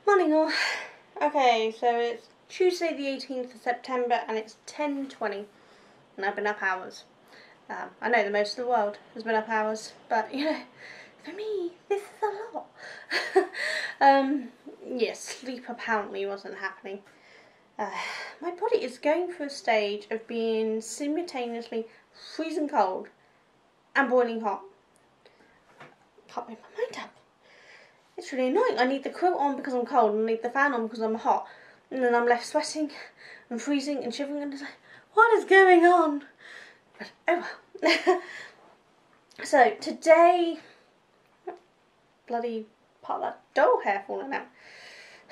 Morning all. Okay, so it's Tuesday the 18th of September and it's 10:20 and I've been up hours. I know that most of the world has been up hours, but you know, for me, this is a lot. Yes, sleep apparently wasn't happening. My body is going through a stage of being simultaneously freezing cold and boiling hot. Can't make my mind up. It's really annoying. I need the quilt on because I'm cold and I need the fan on because I'm hot. And then I'm left sweating and freezing and shivering and it's like, what is going on? But oh well. So today, bloody part of that doll hair falling out.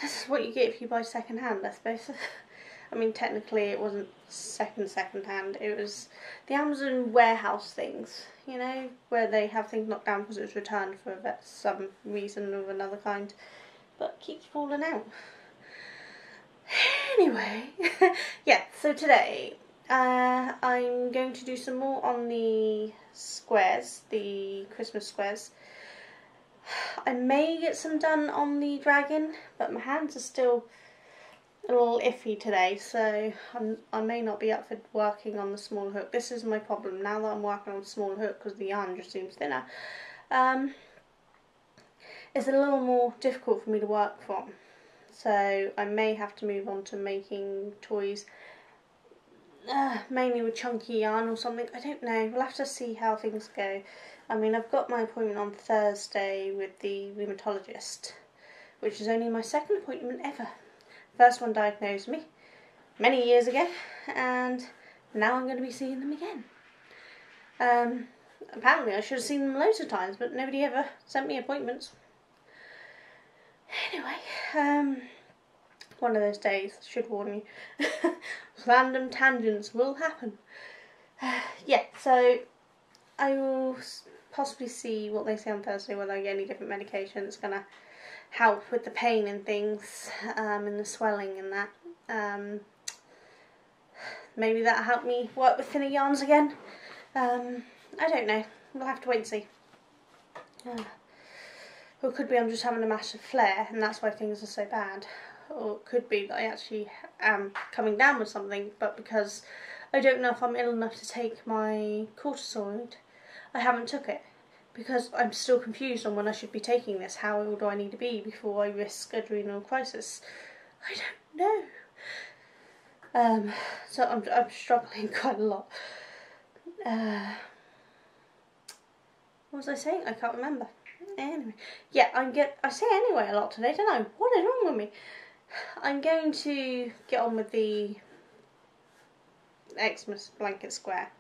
This is what you get if you buy second hand, I suppose. I mean, technically it wasn't second hand. It was the Amazon warehouse things, you know, where they have things knocked down because it was returned for some reason of another kind, but keeps falling out. Anyway, yeah, so today I'm going to do some more on the squares, the Christmas squares. I may get some done on the dragon, but my hands are still a little iffy today, so I may not be up for working on the small hook. This is my problem now that I'm working on the small hook because the yarn just seems thinner. It's a little more difficult for me to work from, so I may have to move on to making toys mainly with chunky yarn or something. I don't know, we'll have to see how things go. I mean, I've got my appointment on Thursday with the rheumatologist, which is only my second appointment ever. First one diagnosed me many years ago, and now I'm going to be seeing them again. Apparently I should have seen them loads of times, but nobody ever sent me appointments. Anyway, one of those days, I should warn you. Random tangents will happen. Yeah, so I will possibly see what they say on Thursday, whether I get any different medication that's going to help with the pain and things, and the swelling and that. Maybe that'll help me work with thinner yarns again. I don't know. We'll have to wait and see. Or it could be I'm just having a massive flare and that's why things are so bad. Or it could be that I actually am coming down with something, but because I don't know if I'm ill enough to take my cortisoid, I haven't took it. Because I'm still confused on when I should be taking this. How ill do I need to be before I risk adrenal crisis? I don't know. So I'm struggling quite a lot. What was I saying? I can't remember. Anyway, yeah, I say anyway a lot today, don't I? What is wrong with me? I'm going to get on with the Xmas blanket square.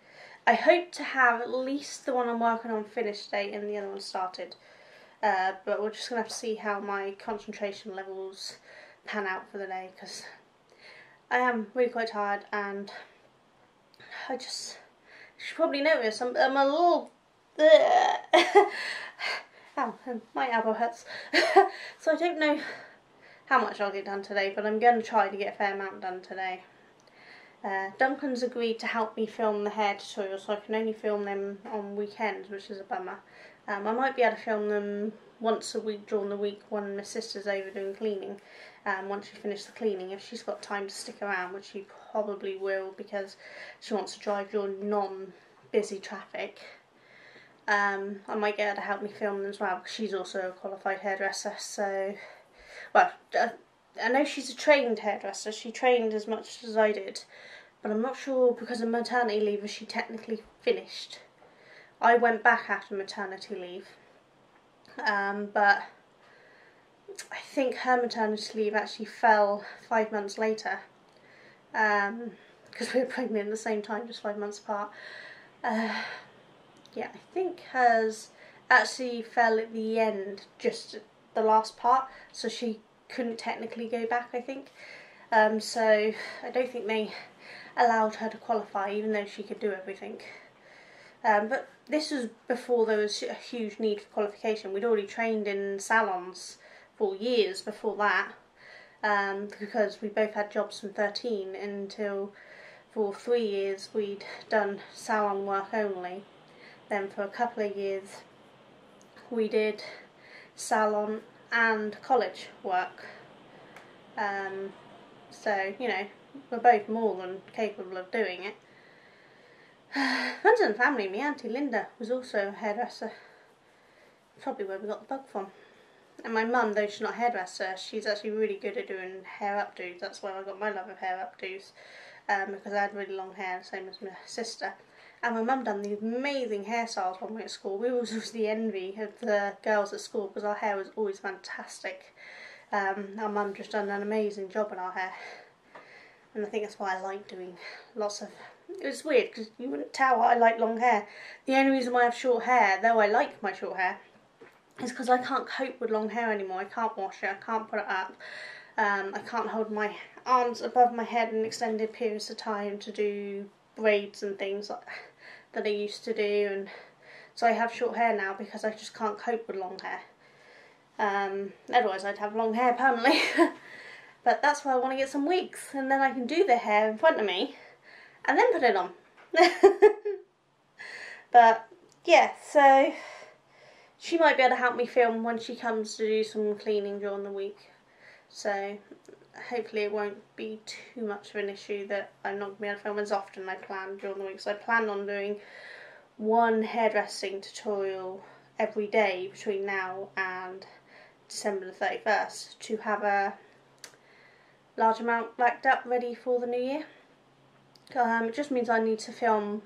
I hope to have at least the one I'm working on finished today and the other one started. But we're just going to have to see how my concentration levels pan out for the day, because I am really quite tired and you should probably notice I'm a little... Ow, my elbow hurts. So I don't know how much I'll get done today, but I'm going to try to get a fair amount done today. Duncan's agreed to help me film the hair tutorials, so I can only film them on weekends, which is a bummer. I might be able to film them once a week during the week when my sister's over doing cleaning. Once she finishes the cleaning, if she's got time to stick around, which she probably will because she wants to drive during non-busy traffic. I might get her to help me film them as well, because she's also a qualified hairdresser, so... Well, I know she's a trained hairdresser. She trained as much as I did, but I'm not sure because of maternity leave is she technically finished. I went back after maternity leave, but I think her maternity leave actually fell 5 months later, because we were pregnant at the same time, just 5 months apart. Yeah, I think hers actually fell at the end, just the last part, so she couldn't technically go back, I think. So I don't think they allowed her to qualify, even though she could do everything. But this was before there was a huge need for qualification. We'd already trained in salons for years before that, because we both had jobs from 13 until for 3 years we'd done salon work only. Then for a couple of years we did salon and college work. So, you know, we're both more than capable of doing it. Friends and family, my Auntie Linda was also a hairdresser. Probably where we got the bug from. And my mum, though she's not a hairdresser, she's actually really good at doing hair updos. That's where I got my love of hair updos, because I had really long hair, same as my sister. And my mum done these amazing hairstyles when we were at school. We was the envy of the girls at school because our hair was always fantastic. Our mum just done an amazing job on our hair. And I think that's why I like doing lots of... It was weird because you wouldn't tell I like long hair. The only reason why I have short hair, though I like my short hair, is because I can't cope with long hair anymore. I can't wash it, I can't put it up. I can't hold my arms above my head in extended periods of time to do braids and things like that I used to do. And so I have short hair now because I just can't cope with long hair. Otherwise I'd have long hair permanently. But that's why I want to get some wigs, and then I can do the hair in front of me and then put it on. But yeah, so she might be able to help me film when she comes to do some cleaning during the week. So hopefully it won't be too much of an issue that I'm not going to be able to film as often as I planned during the week. So I plan on doing one hairdressing tutorial every day between now and December the 31st to have a large amount racked up ready for the new year. It just means I need to film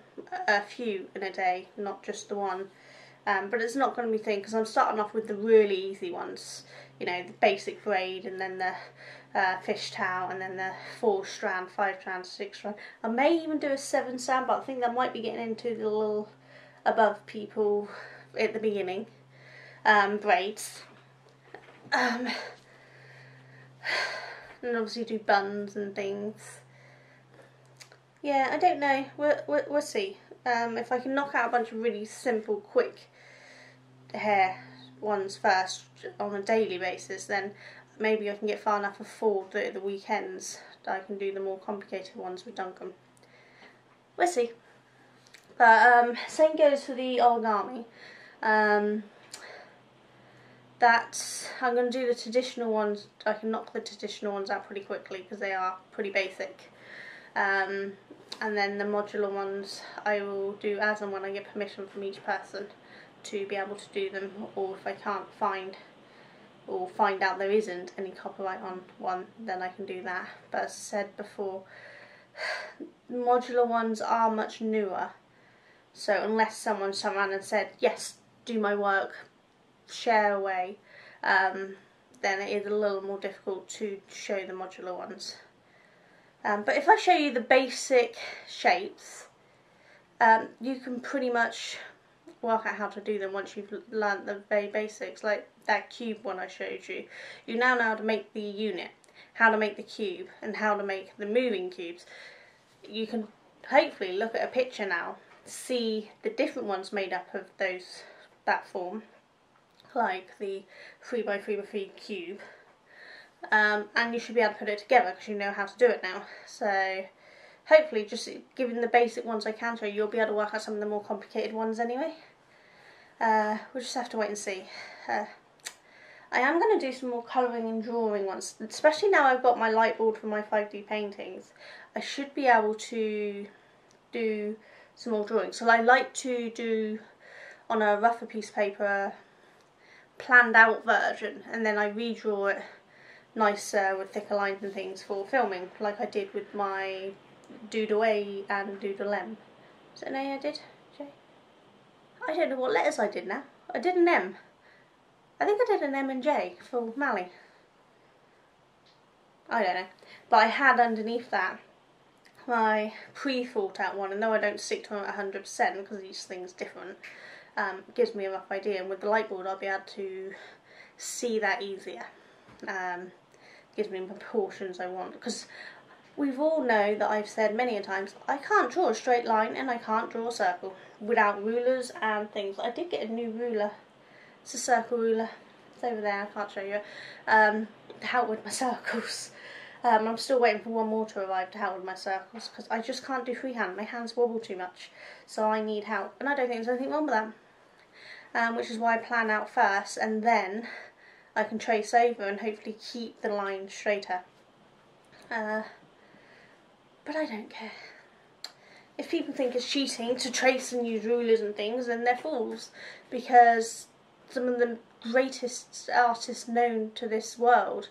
a few in a day, not just the one. But it's not going to be thin because I'm starting off with the really easy ones. You know, the basic braid, and then the fish towel, and then the 4-strand, 5-strand, 6-strand. I may even do a 7-strand, but I think that might be getting into the little above people at the beginning braids. And obviously do buns and things. Yeah, I don't know. We'll see. If I can knock out a bunch of really simple, quick hair ones first on a daily basis, then maybe I can get far enough before the weekends that I can do the more complicated ones with Duncan. We'll see. But same goes for the origami. I'm going to do the traditional ones. I can knock the traditional ones out pretty quickly because they are pretty basic. And then the modular ones I will do as and when I get permission from each person to be able to do them, or if I can't find or find out there isn't any copyright on one, then I can do that. But as I said before, modular ones are much newer, so unless someone turned around and said, yes, do my work, share away, then it is a little more difficult to show the modular ones. But if I show you the basic shapes, you can pretty much work out how to do them once you've learnt the very basics. Like that cube one I showed you, you now know how to make the unit, how to make the cube, and how to make the moving cubes. You can hopefully look at a picture now, see the different ones made up of that form, like the 3x3x3 cube. And you should be able to put it together because you know how to do it now. So hopefully, just given the basic ones I can show you, you'll be able to work out some of the more complicated ones anyway. We'll just have to wait and see. I am going to do some more colouring and drawing ones, especially now I've got my light board for my 5D paintings. I should be able to do some more drawing. So I like to do on a rougher piece of paper, planned out version, and then I redraw it nicer with thicker lines and things for filming, like I did with my Doodle A and Doodle M. Is it an A I did? J? I don't know what letters I did now. I did an M. I think I did an M and J for Mally. I don't know. But I had underneath that my pre-thought out one, and though I don't stick to it 100% because each thing's different, it gives me a rough idea, and with the light board I'll be able to see that easier. Gives me the proportions I want, because we all know that I've said many a times I can't draw a straight line and I can't draw a circle without rulers and things. I did get a new ruler. It's a circle ruler. It's over there, I can't show you it. To help with my circles. I'm still waiting for one more to arrive to help with my circles because I just can't do freehand. My hands wobble too much, so I need help, and I don't think there's anything wrong with that. Which is why I plan out first, and then I can trace over and hopefully keep the line straighter. But I don't care. If people think it's cheating to trace and use rulers and things, then they're fools, because some of the greatest artists known to this world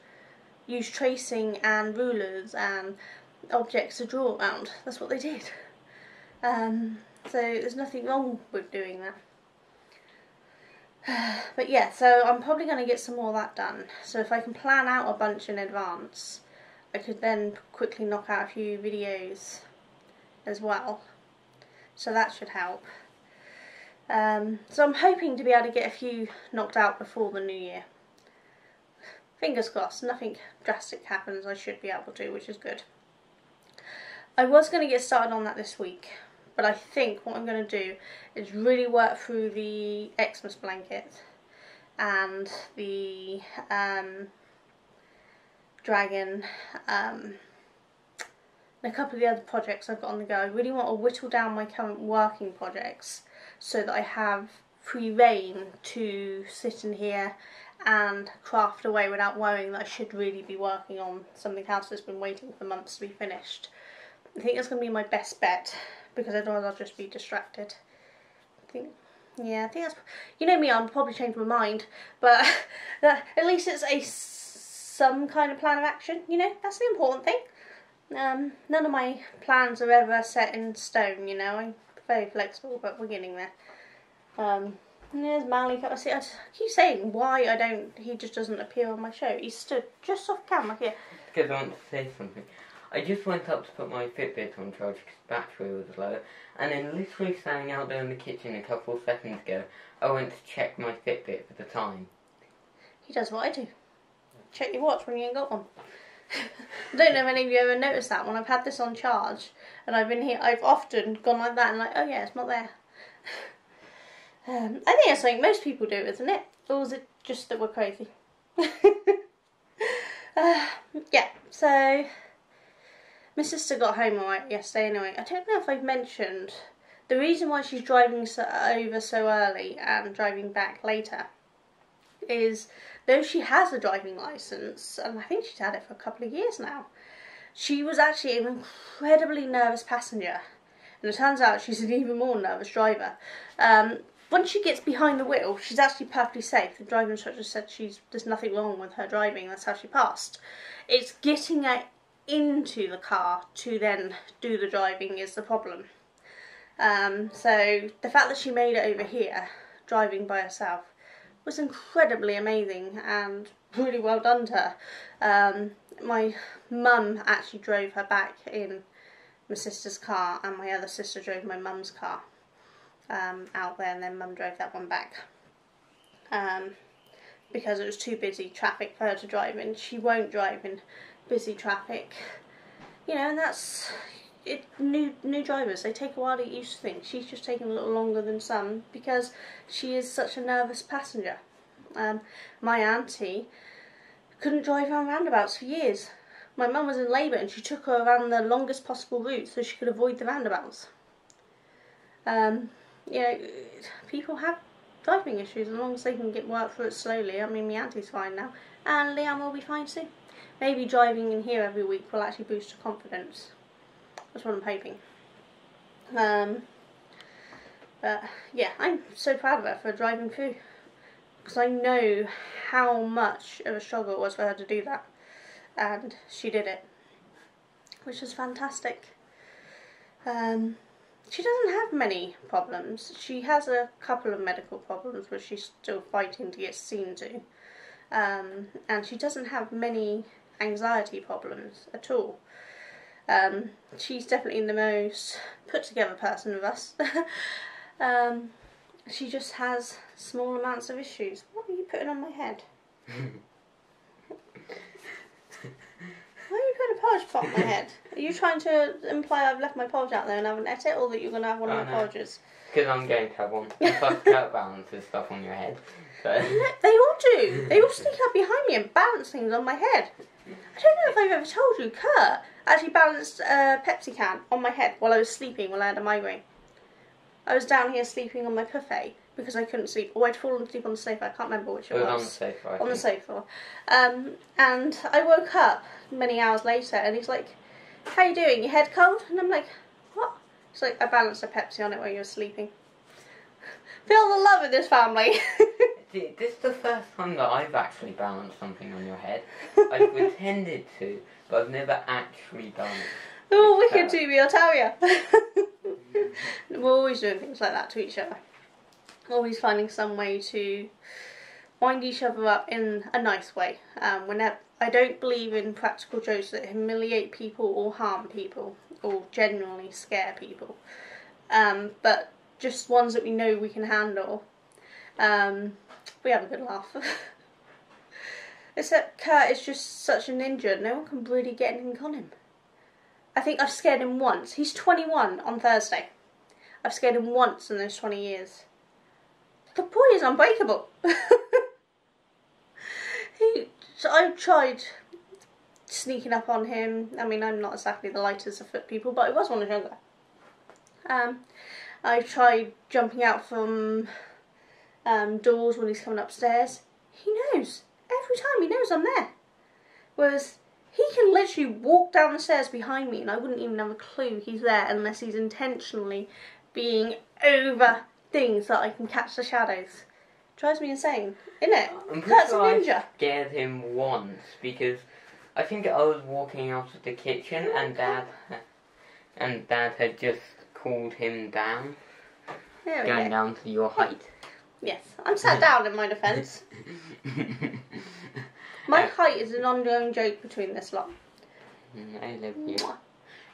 use tracing and rulers and objects to draw around. That's what they did. So there's nothing wrong with doing that. But yeah, so I'm probably going to get some more of that done. So if I can plan out a bunch in advance, I could then quickly knock out a few videos as well. So that should help. So I'm hoping to be able to get a few knocked out before the new year. Fingers crossed, nothing drastic happens. I should be able to, which is good. I was going to get started on that this week, but I think what I'm going to do is really work through the Xmas blanket and the dragon and a couple of the other projects I've got on the go. I really want to whittle down my current working projects so that I have free rein to sit in here and craft away without worrying that I should really be working on something else that's been waiting for months to be finished. I think that's going to be my best bet, because otherwise I'll just be distracted. I think that's, you know me, I'll probably change my mind, but at least it's some kind of plan of action, you know, that's the important thing. None of my plans are ever set in stone, you know, I'm very flexible, but we're getting there. And there's Malik. I keep saying why he just doesn't appear on my show. He stood just off camera here. Because I want to say something. I just went up to put my Fitbit on charge because battery was low, and then literally standing out there in the kitchen a couple of seconds ago, I went to check my Fitbit for the time. He does what I do. Check your watch when you ain't got one. I don't know if any of you ever noticed that when I've had this on charge and I've been here, I've often gone like that and like, oh yeah, it's not there. I think that's something most people do, isn't it? Or is it just that we're crazy? Yeah, so my sister got home alright yesterday anyway. I don't know if I've mentioned the reason why she's driving over so early and driving back later is, though she has a driving licence, and I think she's had it for a couple of years now, she was actually an incredibly nervous passenger. And it turns out she's an even more nervous driver. Once she gets behind the wheel, she's actually perfectly safe. The driving instructor said there's nothing wrong with her driving, that's how she passed. It's getting her into the car to then do the driving is the problem. So the fact that she made it over here, driving by herself, was incredibly amazing and really well done to her. My mum actually drove her back in my sister's car, and my other sister drove my mum's car out there, and then mum drove that one back because it was too busy traffic for her to drive in. She won't drive in busy traffic, you know, and that's it. New drivers, they take a while to get used to things. She's just taken a little longer than some because she is such a nervous passenger. My auntie couldn't drive around roundabouts for years. My mum was in labour and she took her around the longest possible route so she could avoid the roundabouts. You know, people have driving issues as long as they can get work through it slowly. I mean, my auntie's fine now, and Liam will be fine soon. Maybe driving in here every week will actually boost her confidence. That's what I'm hoping. But yeah, I'm so proud of her for driving through, because I know how much of a struggle it was for her to do that, and she did it, which was fantastic. She doesn't have many problems. She has a couple of medical problems which she's still fighting to get seen to, and she doesn't have many anxiety problems at all. She's definitely the most put together person of us. She just has small amounts of issues. What are you putting on my head? Why are you putting a polish pot on my head? Are you trying to imply I've left my polish out there and haven't ate it, or that you're going to have one of my polishes? Because I'm going to have one. Plus counterbalance and stuff on your head. So. They all do. They all sneak up behind me and balance things on my head. I don't know if I've ever told you, Kurt actually balanced a Pepsi can on my head while I was sleeping, while I had a migraine. I was down here sleeping on my buffet because I couldn't sleep. Or I'd fallen asleep on the sofa. I can't remember which it was. On the sofa. On the sofa. And I woke up many hours later and he's like, how you doing? Your head cold? And I'm like, what? He's like, I balanced a Pepsi on it while you were sleeping. Feel the love in this family. This is the first time that I've actually balanced something on your head. I've pretended to, but I've never actually done it. Oh, wicked to me, I'll tell you. We're always doing things like that to each other. Always finding some way to wind each other up in a nice way. Whenever I don't believe in practical jokes that humiliate people or harm people or genuinely scare people. But just ones that we know we can handle. We have a good laugh. Except Kurt is just such a ninja, no one can really get anything on him. I think I've scared him once. He's 21 on Thursday. I've scared him once in those 20 years. The boy is unbreakable. I've tried sneaking up on him. I mean, I'm not exactly the lightest of foot people, but I was when I was younger. I've tried jumping out from doors when he's coming upstairs. He knows. Every time he knows I'm there. Whereas he can literally walk down the stairs behind me and I wouldn't even have a clue he's there unless he's intentionally being over things that I can catch the shadows. Drives me insane, innit? I'm pretty That's a sure ninja. I scared him once because I think I was walking out of the kitchen and Dad had just called him down, going down to your height. Yes, I'm sat down in my defence. My height is an ongoing joke between this lot. I love you.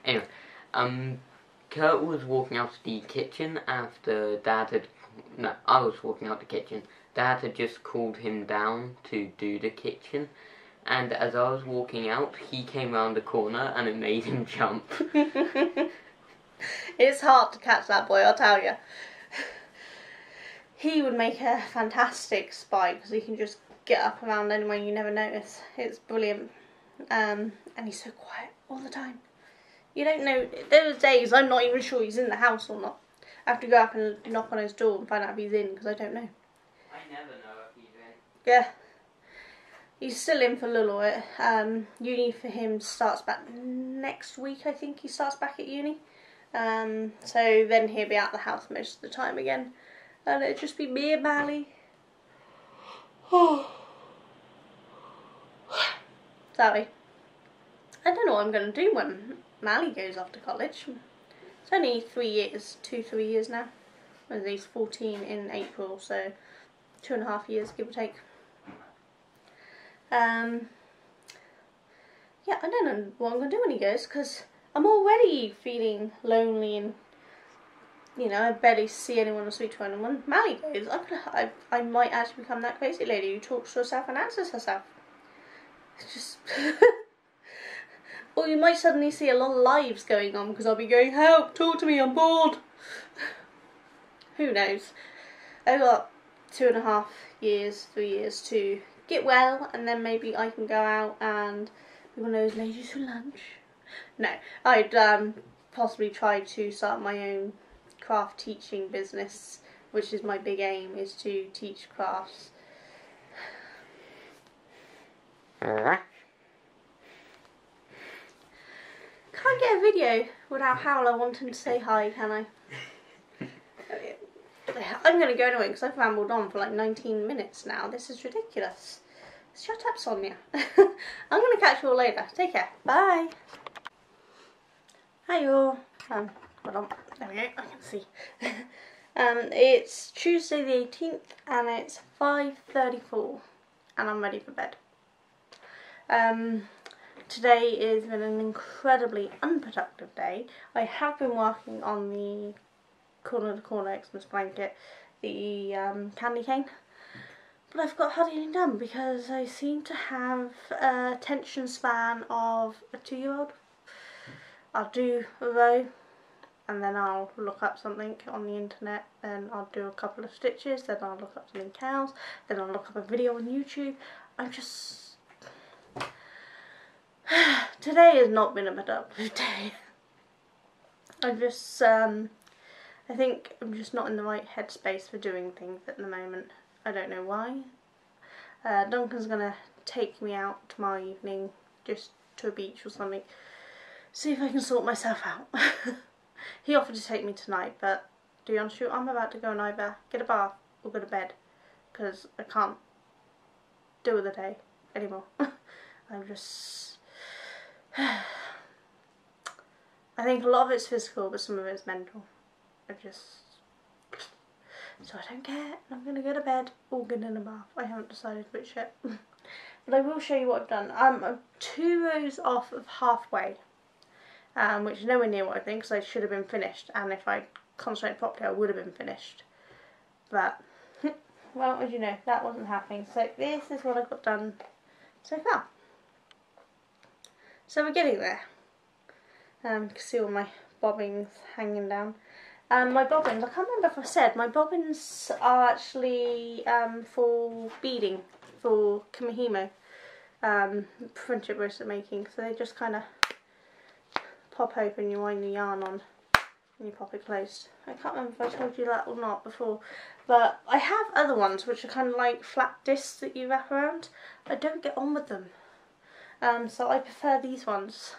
Anyway, Kurt was walking out of the kitchen after Dad had... No, I was walking out the kitchen. Dad had just called him down to do the kitchen. And as I was walking out, he came round the corner and it made him jump. It's hard to catch that boy, I'll tell you. He would make a fantastic spy because he can just get up around anywhere you never notice. It's brilliant. And he's so quiet all the time. You don't know. There are days I'm not even sure he's in the house or not. I have to go up and knock on his door and find out if he's in because I don't know. I never know if he's in. Yeah. He's still in for Lulu. Uni for him starts back next week, I think he starts back at uni. So then he'll be out the house most of the time again. And it'll just be me and Mally. Sorry. I don't know what I'm going to do when Mally goes off to college. It's only 3 years, 2-3 years now. And he's 14 in April, so 2.5 years, give or take. Yeah, I don't know what I'm going to do when he goes, because I'm already feeling lonely and, you know, I barely see anyone or speak to anyone. When Mally goes, I might actually become that crazy lady who talks to herself and answers herself. It's just... Or you might suddenly see a lot of lives going on because I'll be going, help, talk to me, I'm bored. Who knows? I've got 2.5 years, 3 years to get well, and then maybe I can go out and be one of those ladies for lunch. No, I'd possibly try to start my own craft teaching business, which is my big aim, is to teach crafts. Can't get a video without Howler wanting to say hi, can I? I'm going to go anyway because I've rambled on for like 19 minutes now. This is ridiculous. Shut up, Sonia. I'm going to catch you all later. Take care. Bye. Hi, all. Hold on. There we go. I can see. It's Tuesday the 18th and it's 5:34 and I'm ready for bed. Today has been an incredibly unproductive day. I have been working on the corner to corner Xmas blanket, the candy cane, but I've got hardly anything done because I seem to have a attention span of a 2-year-old. I'll do a row and then I'll look up something on the internet, then I'll do a couple of stitches, then I'll look up something else, then I'll look up a video on YouTube. I'm just... Today has not been a productive day. I just I think I'm just not in the right headspace for doing things at the moment. I don't know why. Duncan's going to take me out tomorrow evening, just to a beach or something, see if I can sort myself out. He offered to take me tonight, but to be honest with you, I'm about to go and either get a bath or go to bed, because I can't do the day anymore. I'm just... I think a lot of it's physical, but some of it's mental. So I don't care, I'm going to go to bed or get in a bath. I haven't decided which yet. But I will show you what I've done. I'm 2 rows off of halfway, which is nowhere near what I think, because I should have been finished, and if I concentrated properly I would have been finished. But, well, as you know, that wasn't happening. So this is what I've got done so far. So we're getting there. You can see all my bobbins hanging down. My bobbins, I can't remember if I said, my bobbins are actually for beading, for kimihimo, friendship bracelet making. So they just kind of pop open, you wind the yarn on, and you pop it closed. I can't remember if I told you that or not before, but I have other ones which are kind of like flat discs that you wrap around. I don't get on with them, so I prefer these ones.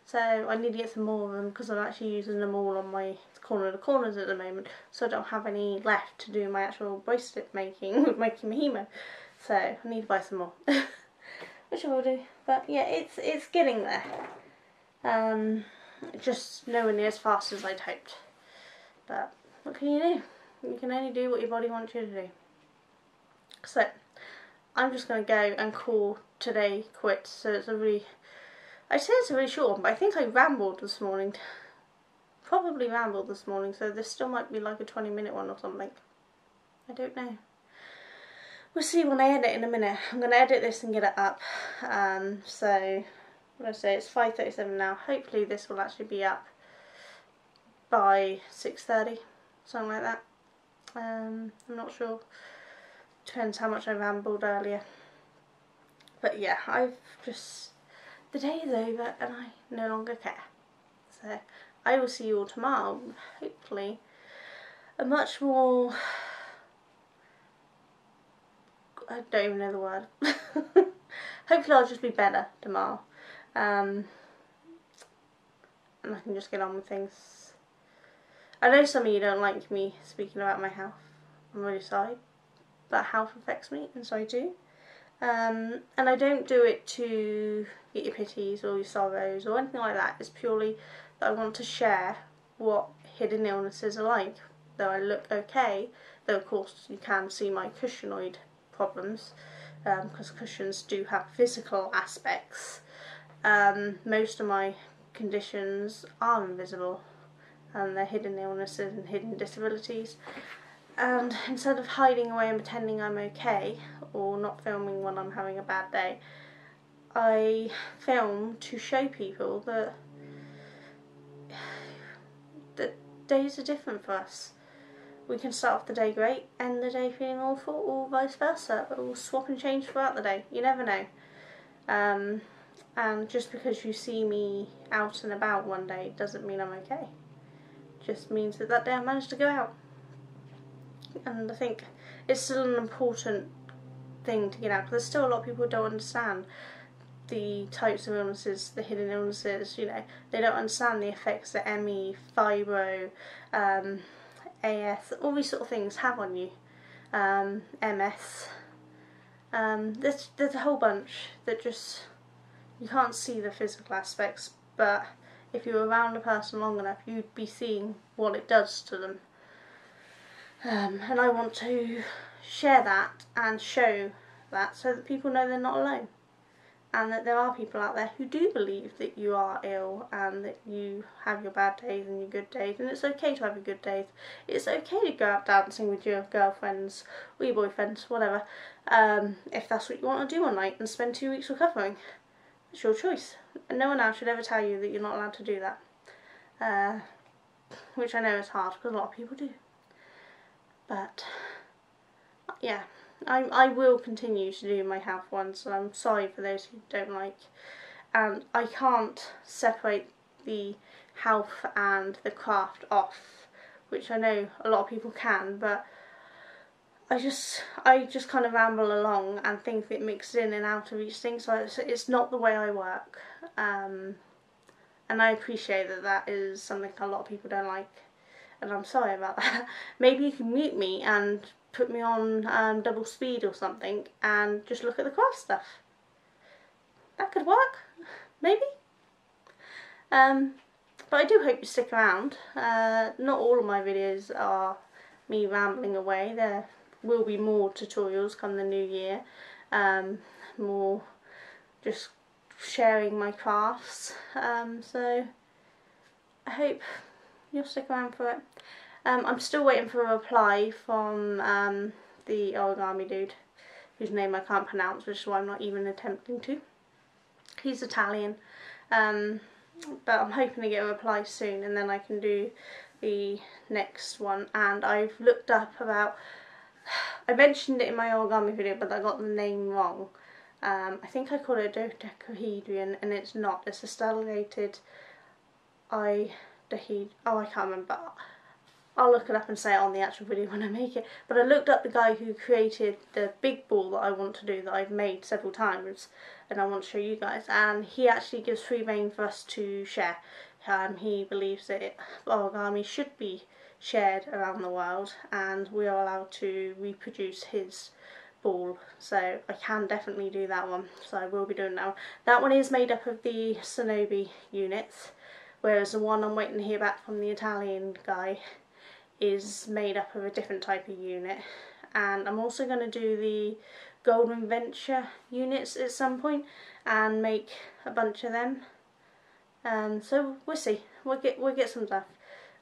So I need to get some more of them, because I'm actually using them all on my corner of the corners at the moment, so I don't have any left to do my actual bracelet making with my kimihimo. So I need to buy some more, which I will do. But yeah, it's getting there. Just nowhere near as fast as I'd hoped. But what can you do? You can only do what your body wants you to do. So I'm just going to go and call today quits. So it's a really... I'd say it's a really short one, but I think I rambled this morning. Probably rambled this morning, so this still might be like a 20-minute one or something. I don't know. We'll see when I edit in a minute. I'm going to edit this and get it up. So, what did I say? It's 5:37 now. Hopefully this will actually be up by 6:30, something like that. I'm not sure. Depends how much I rambled earlier. But yeah, I've just... The day is over and I no longer care. So I will see you all tomorrow. Hopefully a much more... I don't even know the word. Hopefully I'll just be better tomorrow. And I can just get on with things. I know some of you don't like me speaking about my health. I'm really sorry. But health affects me, and so I do. And I don't do it to get your pities or your sorrows or anything like that. It's purely that I want to share what hidden illnesses are like. Though I look okay, though of course you can see my cushionic problems, because cushions do have physical aspects. Most of my conditions are invisible, and they're hidden illnesses and hidden disabilities. And instead of hiding away and pretending I'm okay, or not filming when I'm having a bad day, I film to show people that days are different for us. We can start off the day great, end the day feeling awful, or vice versa, or swap and change throughout the day. You never know. And just because you see me out and about one day doesn't mean I'm okay. It just means that that day I managed to go out. And I think it's still an important thing to get out, because there's still a lot of people who don't understand the types of illnesses, the hidden illnesses. You know, they don't understand the effects that ME, fibro, AS, all these sort of things have on you. MS. There's a whole bunch that just, you can't see the physical aspects, but if you're around a person long enough, you'd be seeing what it does to them. And I want to share that and show that, so that people know they're not alone, and that there are people out there who do believe that you are ill and that you have your bad days and your good days, and it's okay to have your good days. It's okay to go out dancing with your girlfriends or your boyfriends, whatever, if that's what you want to do one night and spend 2 weeks recovering. It's your choice, and no one else should ever tell you that you're not allowed to do that, which I know is hard because a lot of people do. But yeah, I will continue to do my health ones, and I'm sorry for those who don't like. And I can't separate the health and the craft off which I know a lot of people can, but I just kind of ramble along and think it mixes in and out of each thing, so it's not the way I work. And I appreciate that that is something a lot of people don't like, and I'm sorry about that. Maybe you can mute me and put me on double speed or something and just look at the craft stuff. That could work, maybe. But I do hope you stick around. Not all of my videos are me rambling away. There will be more tutorials come the new year. More just sharing my crafts. So I hope you'll stick around for it. I'm still waiting for a reply from the origami dude, whose name I can't pronounce, which is why I'm not even attempting to. He's Italian. But I'm hoping to get a reply soon, and then I can do the next one. And I've looked up about, I mentioned it in my origami video, but I got the name wrong. I think I call it a dodecahedron, and it's not. It's a stellated icosahedron. Oh, I can't remember. I'll look it up and say it on the actual video when I make it. But I looked up the guy who created the big ball that I want to do, that I've made several times, and I want to show you guys. And he actually gives free rein for us to share. He believes that origami should be shared around the world, and we are allowed to reproduce his ball. So I can definitely do that one. So I will be doing that one. That one is made up of the Shinobi units, whereas the one I'm waiting to hear back from the Italian guy is made up of a different type of unit. And I'm also going to do the Golden Venture units at some point and make a bunch of them. So we'll see. We'll get some stuff.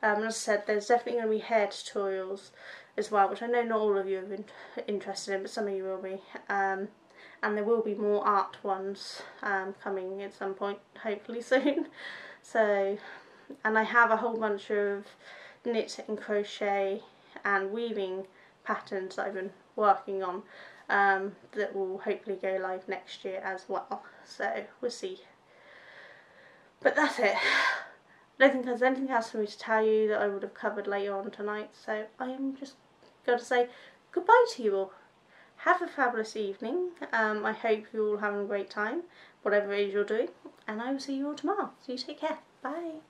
As I said, there's definitely going to be hair tutorials as well, which I know not all of you have been interested in, but some of you will be. And there will be more art ones coming at some point, hopefully soon. So, and I have a whole bunch of knit and crochet and weaving patterns that I've been working on that will hopefully go live next year as well. So we'll see. But that's it. I don't think there's anything else for me to tell you that I would have covered later on tonight, so I'm just going to say goodbye to you all. Have a fabulous evening. I hope you're all having a great time, whatever it is you're doing, and I will see you all tomorrow. So you take care. Bye.